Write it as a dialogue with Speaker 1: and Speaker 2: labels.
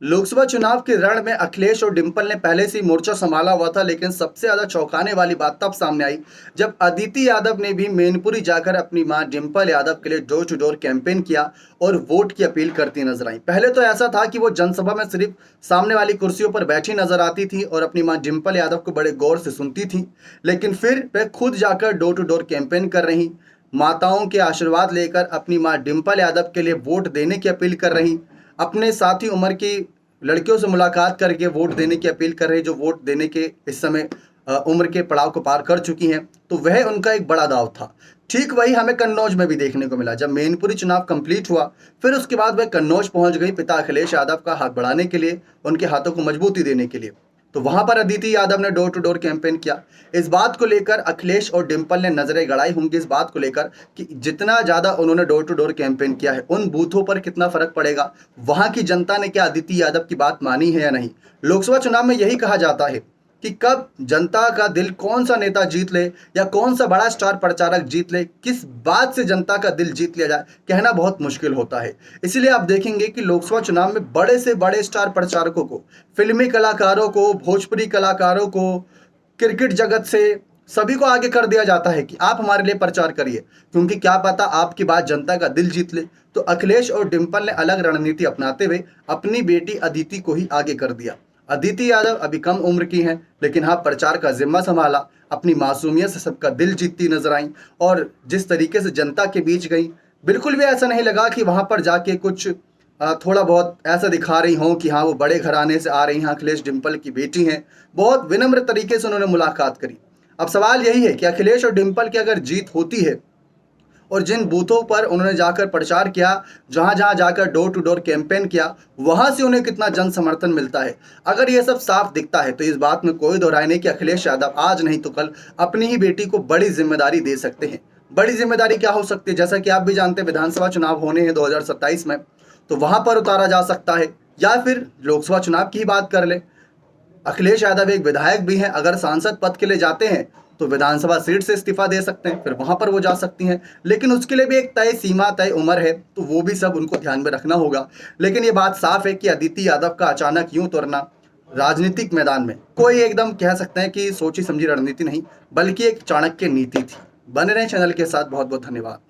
Speaker 1: लोकसभा चुनाव के रण में अखिलेश और डिंपल ने पहले से ही मोर्चा संभाला हुआ था, लेकिन सबसे ज्यादा चौंकाने वाली बात तब सामने आई जब अदिति यादव ने भी मैनपुरी जाकर अपनी मां डिंपल यादव के लिए डोर टू डोर कैंपेन किया और वोट की अपील करती नजर आई। पहले तो ऐसा था कि वो जनसभा में सिर्फ सामने वाली कुर्सियों पर बैठी नजर आती थी और अपनी मां डिंपल यादव को बड़े गौर से सुनती थी, लेकिन फिर वे खुद जाकर डोर टू डोर कैंपेन कर रही, माताओं के आशीर्वाद लेकर अपनी मां डिंपल यादव के लिए वोट देने की अपील कर रही, अपने साथी उम्र की लड़कियों से मुलाकात करके वोट देने की अपील कर रही, जो वोट देने के इस समय उम्र के पड़ाव को पार कर चुकी हैं। तो वह उनका एक बड़ा दाव था। ठीक वही हमें कन्नौज में भी देखने को मिला। जब मैनपुरी चुनाव कंप्लीट हुआ, फिर उसके बाद वह कन्नौज पहुंच गई पिता अखिलेश यादव का हाथ बढ़ाने के लिए, उनके हाथों को मजबूती देने के लिए। तो वहां पर अदिति यादव ने डोर टू डोर कैंपेन किया। इस बात को लेकर अखिलेश और डिंपल ने नजरें गड़ाई होंगी, इस बात को लेकर कि जितना ज्यादा उन्होंने डोर टू डोर कैंपेन किया है, उन बूथों पर कितना फर्क पड़ेगा, वहां की जनता ने क्या अदिति यादव की बात मानी है या नहीं। लोकसभा चुनाव में यही कहा जाता है कि कब जनता का दिल कौन सा नेता जीत ले या कौन सा बड़ा स्टार प्रचारक जीत ले, किस बात से जनता का दिल जीत लिया जाए, कहना बहुत मुश्किल होता है। इसलिए आप देखेंगे कि लोकसभा चुनाव में बड़े से बड़े स्टार प्रचारकों को, फिल्मी कलाकारों को, भोजपुरी कलाकारों को, क्रिकेट जगत से सभी को आगे कर दिया जाता है कि आप हमारे लिए प्रचार करिए, क्योंकि क्या पता आपकी बात जनता का दिल जीत ले। तो अखिलेश और डिंपल ने अलग रणनीति अपनाते हुए अपनी बेटी अदिति को ही आगे कर दिया। अदिति यादव अभी कम उम्र की हैं, लेकिन हाँ, प्रचार का जिम्मा संभाला, अपनी मासूमियत से सबका दिल जीतती नजर आई और जिस तरीके से जनता के बीच गई, बिल्कुल भी ऐसा नहीं लगा कि वहां पर जाके कुछ थोड़ा बहुत ऐसा दिखा रही हों कि हाँ वो बड़े घराने से आ रही हैं, अखिलेश डिंपल की बेटी हैं। बहुत विनम्र तरीके से उन्होंने मुलाकात करी। अब सवाल यही है कि अखिलेश और डिंपल की अगर जीत होती है और जिन बूथों पर उन्होंने जाकर प्रचार किया, जहां जहां जाकर डोर टू डोर कैंपेन किया, वहां से उन्हें कितना जन समर्थन मिलता है, अगर ये सब साफ दिखता है, तो इस बात में कोई दो राय नहीं कि अखिलेश यादव आज नहीं तो कल अपनी ही बेटी को बड़ी जिम्मेदारी दे सकते हैं। बड़ी जिम्मेदारी क्या हो सकती है, जैसा कि आप भी जानते हैं विधानसभा चुनाव होने हैं 2027 में, तो वहां पर उतारा जा सकता है। या फिर लोकसभा चुनाव की ही बात कर ले, अखिलेश यादव एक विधायक भी हैं, अगर सांसद पद के लिए जाते हैं तो विधानसभा सीट से इस्तीफा दे सकते हैं, फिर वहां पर वो जा सकती हैं, लेकिन उसके लिए भी एक तय सीमा, तय उम्र है, तो वो भी सब उनको ध्यान में रखना होगा। लेकिन ये बात साफ है कि अदिति यादव का अचानक यूं तुरना राजनीतिक मैदान में कोई एकदम कह सकते हैं कि सोची समझी रणनीति नहीं, बल्कि एक चाणक्य नीति थी। बने रहे चैनल के साथ। बहुत बहुत धन्यवाद।